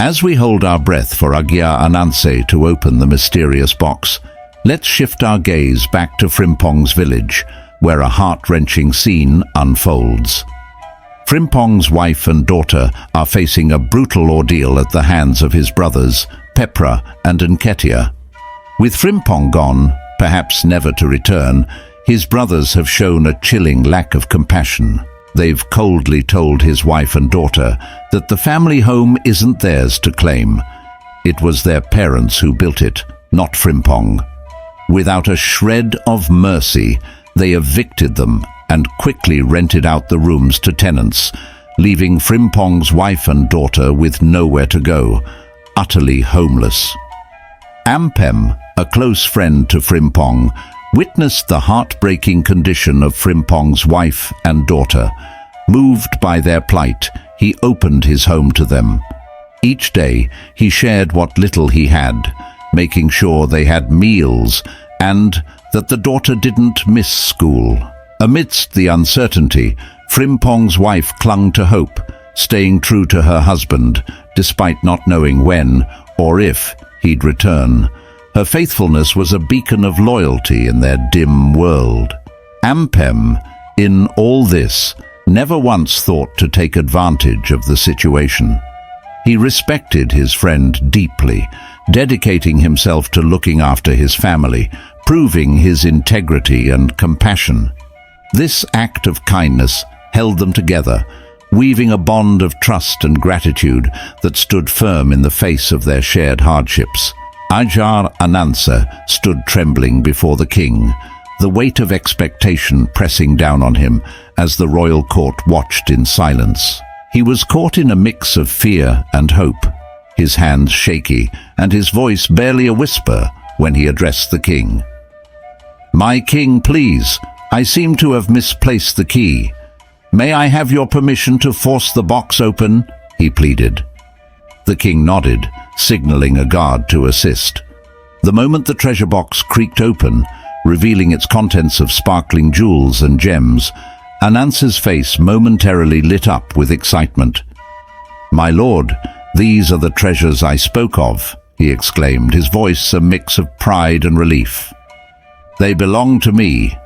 As we hold our breath for Agya Ananse to open the mysterious box, let's shift our gaze back to Frimpong's village, where a heart-wrenching scene unfolds. Frimpong's wife and daughter are facing a brutal ordeal at the hands of his brothers, Pepra and Nketia. With Frimpong gone, perhaps never to return, his brothers have shown a chilling lack of compassion. They've coldly told his wife and daughter that the family home isn't theirs to claim. It was their parents who built it, not Frimpong. Without a shred of mercy, they evicted them and quickly rented out the rooms to tenants, leaving Frimpong's wife and daughter with nowhere to go, utterly homeless. Ampem, a close friend to Frimpong, witnessed the heartbreaking condition of Frimpong's wife and daughter. Moved by their plight, he opened his home to them. Each day, he shared what little he had, making sure they had meals and that the daughter didn't miss school. Amidst the uncertainty, Frimpong's wife clung to hope, staying true to her husband, despite not knowing when or if he'd return. Her faithfulness was a beacon of loyalty in their dim world. Ampem, in all this, never once thought to take advantage of the situation. He respected his friend deeply, dedicating himself to looking after his family, proving his integrity and compassion. This act of kindness held them together, weaving a bond of trust and gratitude that stood firm in the face of their shared hardships. Agya Ananse stood trembling before the king, the weight of expectation pressing down on him as the royal court watched in silence. He was caught in a mix of fear and hope, his hands shaky and his voice barely a whisper when he addressed the king. "My king, please, I seem to have misplaced the key. May I have your permission to force the box open?" he pleaded. The king nodded, signaling a guard to assist. The moment the treasure box creaked open, revealing its contents of sparkling jewels and gems, Ananse's face momentarily lit up with excitement. "My lord, these are the treasures I spoke of," he exclaimed, his voice a mix of pride and relief. "They belong to me,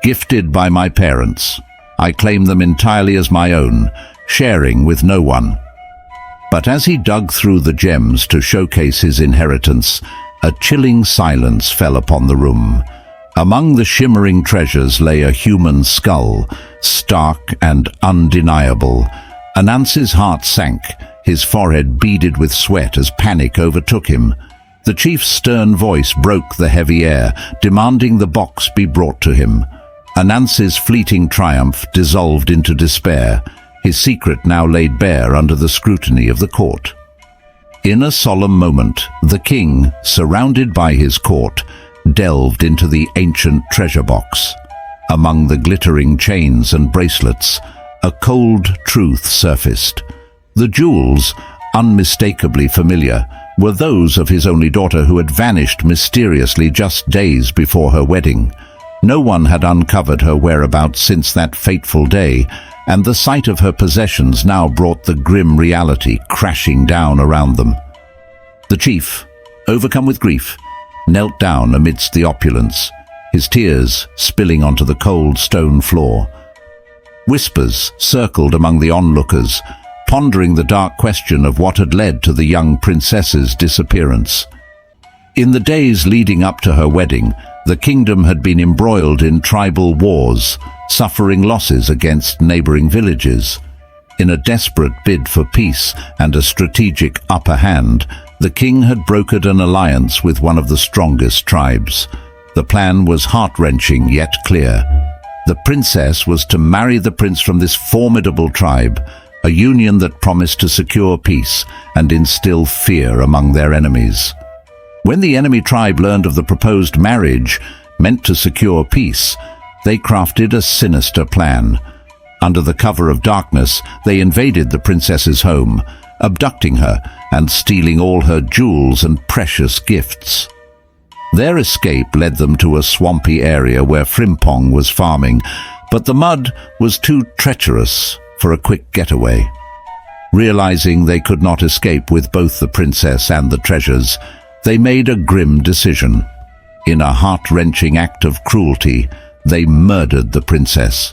gifted by my parents. I claim them entirely as my own, sharing with no one." But as he dug through the gems to showcase his inheritance, a chilling silence fell upon the room. Among the shimmering treasures lay a human skull, stark and undeniable. Ananse's heart sank, his forehead beaded with sweat as panic overtook him. The chief's stern voice broke the heavy air, demanding the box be brought to him. Ananse's fleeting triumph dissolved into despair, his secret now laid bare under the scrutiny of the court. In a solemn moment, the king, surrounded by his court, delved into the ancient treasure box. Among the glittering chains and bracelets, a cold truth surfaced. The jewels, unmistakably familiar, were those of his only daughter who had vanished mysteriously just days before her wedding. No one had uncovered her whereabouts since that fateful day, and the sight of her possessions now brought the grim reality crashing down around them. The chief, overcome with grief, knelt down amidst the opulence, his tears spilling onto the cold stone floor. Whispers circled among the onlookers, pondering the dark question of what had led to the young princess's disappearance. In the days leading up to her wedding, the kingdom had been embroiled in tribal wars, suffering losses against neighboring villages. In a desperate bid for peace and a strategic upper hand, the king had brokered an alliance with one of the strongest tribes. The plan was heart-wrenching yet clear. The princess was to marry the prince from this formidable tribe, a union that promised to secure peace and instill fear among their enemies. When the enemy tribe learned of the proposed marriage, meant to secure peace, they crafted a sinister plan. Under the cover of darkness, they invaded the princess's home, abducting her and stealing all her jewels and precious gifts. Their escape led them to a swampy area where Frimpong was farming, but the mud was too treacherous for a quick getaway. Realizing they could not escape with both the princess and the treasures, they made a grim decision. In a heart-wrenching act of cruelty, they murdered the princess.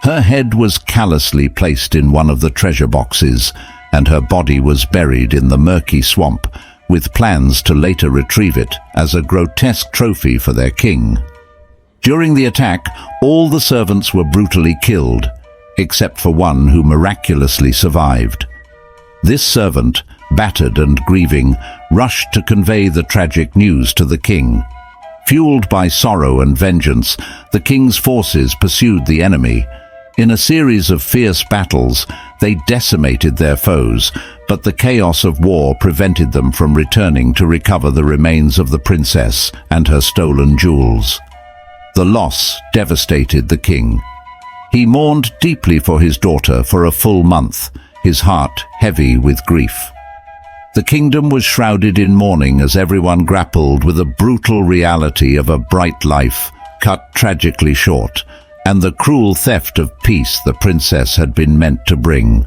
Her head was callously placed in one of the treasure boxes, and her body was buried in the murky swamp, with plans to later retrieve it as a grotesque trophy for their king. During the attack, all the servants were brutally killed, except for one who miraculously survived. This servant, battered and grieving, rushed to convey the tragic news to the king. Fueled by sorrow and vengeance, the king's forces pursued the enemy. In a series of fierce battles, they decimated their foes, but the chaos of war prevented them from returning to recover the remains of the princess and her stolen jewels. The loss devastated the king. He mourned deeply for his daughter for a full month, his heart heavy with grief. The kingdom was shrouded in mourning as everyone grappled with the brutal reality of a bright life cut tragically short, and the cruel theft of peace the princess had been meant to bring.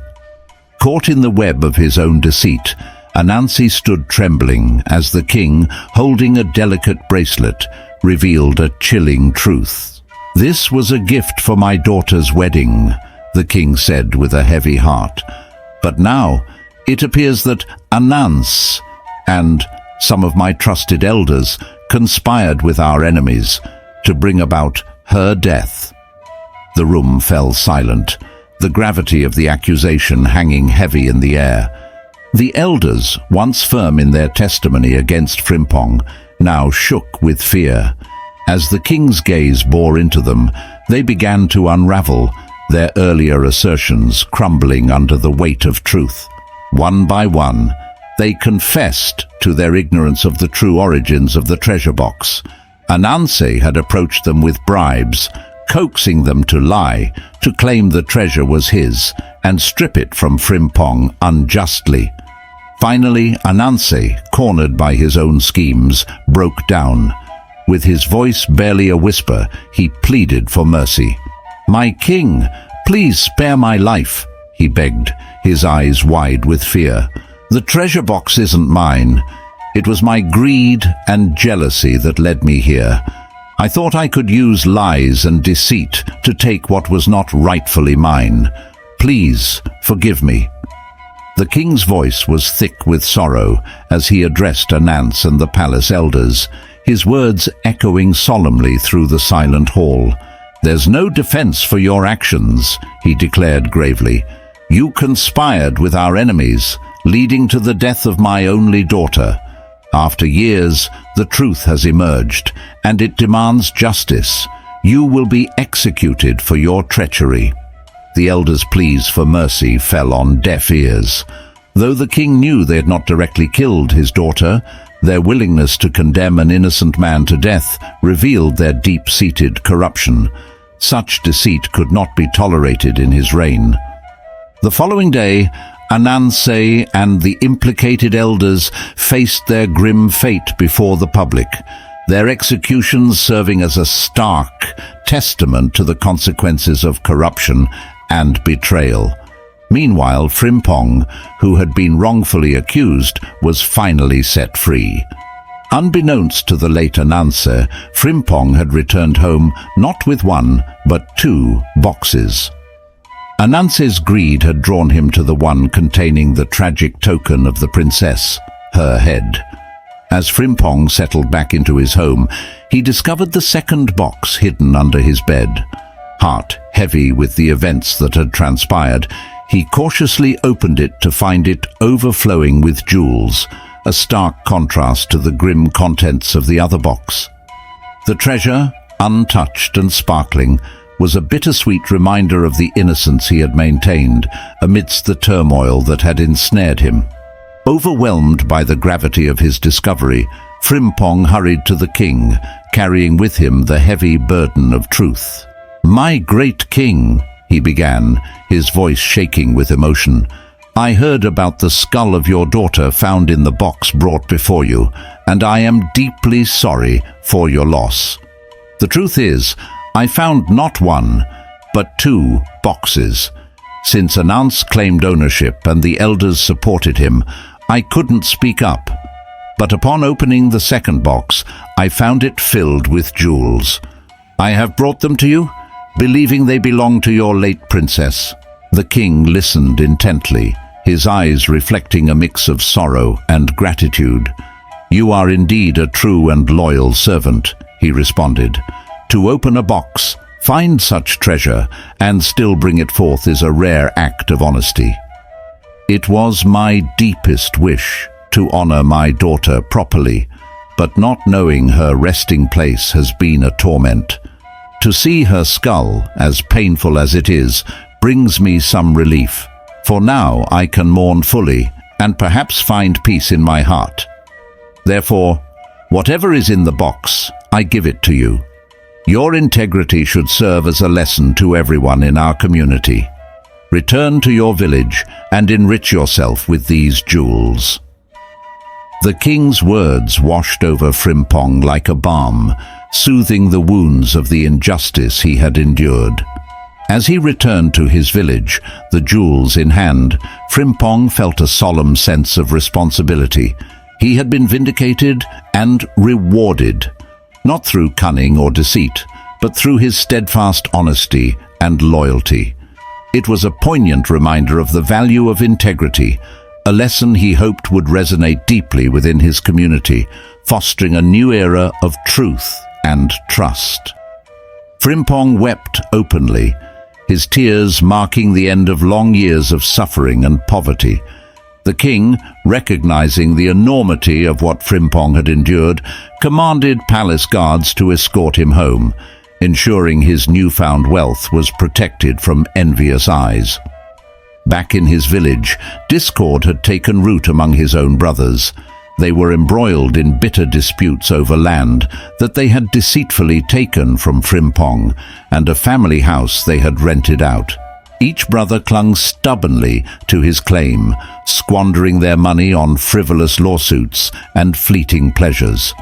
Caught in the web of his own deceit, Ananse stood trembling as the king, holding a delicate bracelet, revealed a chilling truth. "This was a gift for my daughter's wedding," the king said with a heavy heart. "But now it appears that Ananse and some of my trusted elders conspired with our enemies to bring about her death." The room fell silent, the gravity of the accusation hanging heavy in the air. The elders, once firm in their testimony against Frimpong, now shook with fear. As the king's gaze bore into them, they began to unravel, their earlier assertions crumbling under the weight of truth. One by one, they confessed to their ignorance of the true origins of the treasure box. Ananse had approached them with bribes, coaxing them to lie, to claim the treasure was his, and strip it from Frimpong unjustly. Finally, Ananse, cornered by his own schemes, broke down. With his voice barely a whisper, he pleaded for mercy. "My king, please spare my life," he begged, his eyes wide with fear. "The treasure box isn't mine. It was my greed and jealousy that led me here. I thought I could use lies and deceit to take what was not rightfully mine. Please forgive me." The king's voice was thick with sorrow as he addressed Ananse and the palace elders, his words echoing solemnly through the silent hall. "There's no defense for your actions," he declared gravely. "You conspired with our enemies, leading to the death of my only daughter. After years, the truth has emerged, and it demands justice. You will be executed for your treachery." The elders' pleas for mercy fell on deaf ears. Though the king knew they had not directly killed his daughter, their willingness to condemn an innocent man to death revealed their deep-seated corruption. Such deceit could not be tolerated in his reign. The following day, Ananse and the implicated elders faced their grim fate before the public, their executions serving as a stark testament to the consequences of corruption and betrayal. Meanwhile, Frimpong, who had been wrongfully accused, was finally set free. Unbeknownst to the late Ananse, Frimpong had returned home not with one, but 2 boxes. Ananse's greed had drawn him to the one containing the tragic token of the princess, her head. As Frimpong settled back into his home, he discovered the second box hidden under his bed. Heart heavy with the events that had transpired, he cautiously opened it to find it overflowing with jewels, a stark contrast to the grim contents of the other box. The treasure, untouched and sparkling, was a bittersweet reminder of the innocence he had maintained amidst the turmoil that had ensnared him. Overwhelmed by the gravity of his discovery, Frimpong hurried to the king, carrying with him the heavy burden of truth. "My great king," he began, his voice shaking with emotion, "I heard about the skull of your daughter found in the box brought before you, and I am deeply sorry for your loss. The truth is, I found not one, but 2 boxes. Since Ananse claimed ownership and the elders supported him, I couldn't speak up. But upon opening the second box, I found it filled with jewels. I have brought them to you, believing they belong to your late princess. The king listened intently, his eyes reflecting a mix of sorrow and gratitude. You are indeed a true and loyal servant, he responded. To open a box, find such treasure, and still bring it forth is a rare act of honesty. It was my deepest wish to honor my daughter properly, but not knowing her resting place has been a torment. To see her skull, as painful as it is, brings me some relief, for now I can mourn fully and perhaps find peace in my heart. Therefore, whatever is in the box, I give it to you. Your integrity should serve as a lesson to everyone in our community. Return to your village and enrich yourself with these jewels. The king's words washed over Frimpong like a balm, soothing the wounds of the injustice he had endured. As he returned to his village, the jewels in hand, Frimpong felt a solemn sense of responsibility. He had been vindicated and rewarded, not through cunning or deceit, but through his steadfast honesty and loyalty. It was a poignant reminder of the value of integrity, a lesson he hoped would resonate deeply within his community, fostering a new era of truth and trust. Frimpong wept openly, his tears marking the end of long years of suffering and poverty. The king, recognizing the enormity of what Frimpong had endured, commanded palace guards to escort him home, ensuring his newfound wealth was protected from envious eyes. Back in his village, discord had taken root among his own brothers. They were embroiled in bitter disputes over land that they had deceitfully taken from Frimpong and a family house they had rented out. Each brother clung stubbornly to his claim, squandering their money on frivolous lawsuits and fleeting pleasures.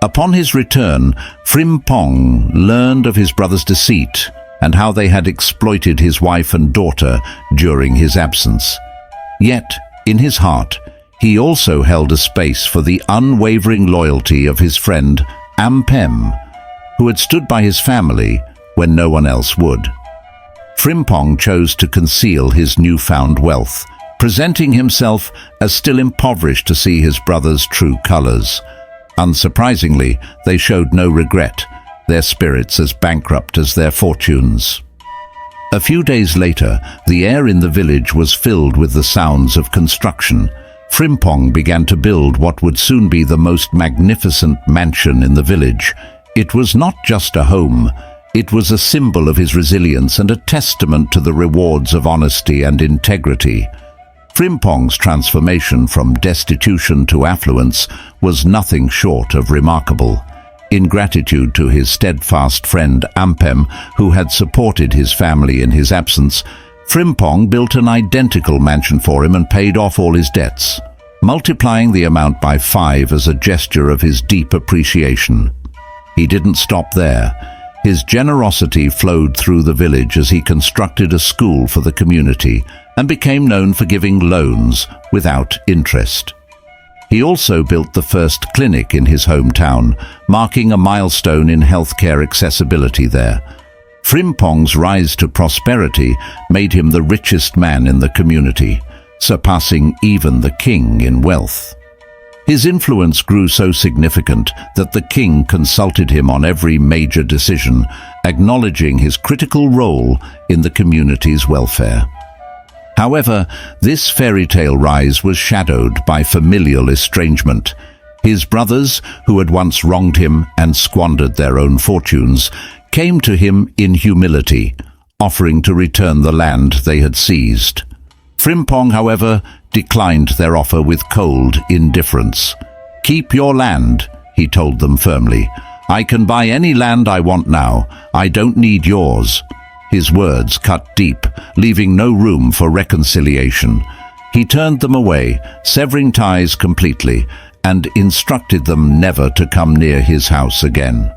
Upon his return, Frimpong learned of his brother's deceit and how they had exploited his wife and daughter during his absence. Yet, in his heart, he also held a space for the unwavering loyalty of his friend Ampem, who had stood by his family when no one else would. Frimpong chose to conceal his newfound wealth, presenting himself as still impoverished to see his brother's true colors. Unsurprisingly, they showed no regret, their spirits as bankrupt as their fortunes. A few days later, the air in the village was filled with the sounds of construction. Frimpong began to build what would soon be the most magnificent mansion in the village. It was not just a home. It was a symbol of his resilience and a testament to the rewards of honesty and integrity. Frimpong's transformation from destitution to affluence was nothing short of remarkable. In gratitude to his steadfast friend Ampem, who had supported his family in his absence, Frimpong built an identical mansion for him and paid off all his debts, multiplying the amount by 5 as a gesture of his deep appreciation. He didn't stop there. His generosity flowed through the village as he constructed a school for the community and became known for giving loans without interest. He also built the first clinic in his hometown, marking a milestone in healthcare accessibility there. Frimpong's rise to prosperity made him the richest man in the community, surpassing even the king in wealth. His influence grew so significant that the king consulted him on every major decision, acknowledging his critical role in the community's welfare. However, this fairy tale rise was shadowed by familial estrangement. His brothers, who had once wronged him and squandered their own fortunes, came to him in humility, offering to return the land they had seized. Frimpong, however, declined their offer with cold indifference. "Keep your land," he told them firmly. "I can buy any land I want now. I don't need yours." His words cut deep, leaving no room for reconciliation. He turned them away, severing ties completely, and instructed them never to come near his house again.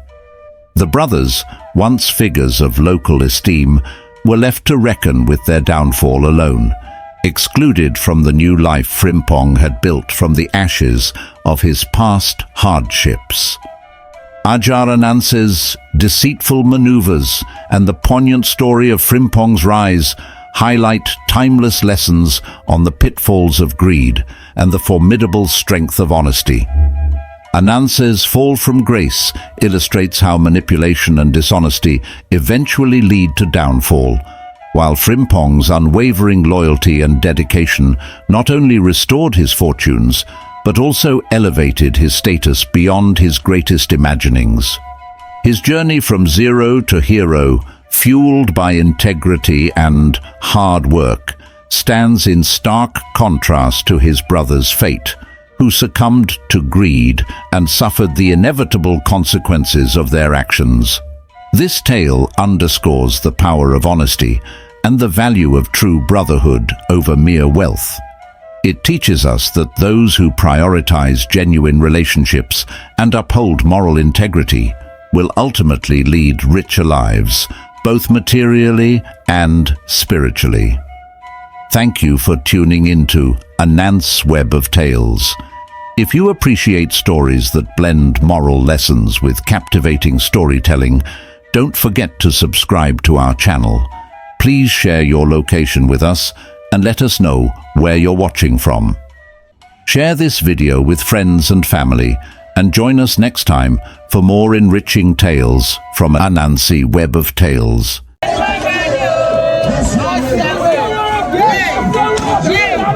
The brothers, once figures of local esteem, were left to reckon with their downfall alone, excluded from the new life Frimpong had built from the ashes of his past hardships. Ananse's deceitful maneuvers and the poignant story of Frimpong's rise highlight timeless lessons on the pitfalls of greed and the formidable strength of honesty. Ananse's fall from grace illustrates how manipulation and dishonesty eventually lead to downfall, while Frimpong's unwavering loyalty and dedication not only restored his fortunes, but also elevated his status beyond his greatest imaginings. His journey from zero to hero, fueled by integrity and hard work, stands in stark contrast to his brother's fate, who succumbed to greed and suffered the inevitable consequences of their actions. This tale underscores the power of honesty and the value of true brotherhood over mere wealth. It teaches us that those who prioritize genuine relationships and uphold moral integrity will ultimately lead richer lives, both materially and spiritually. Thank you for tuning into Ananse Web of Tales. If you appreciate stories that blend moral lessons with captivating storytelling, don't forget to subscribe to our channel. Please share your location with us and let us know where you're watching from. Share this video with friends and family and join us next time for more enriching tales from Ananse Web of Tales. Yeah.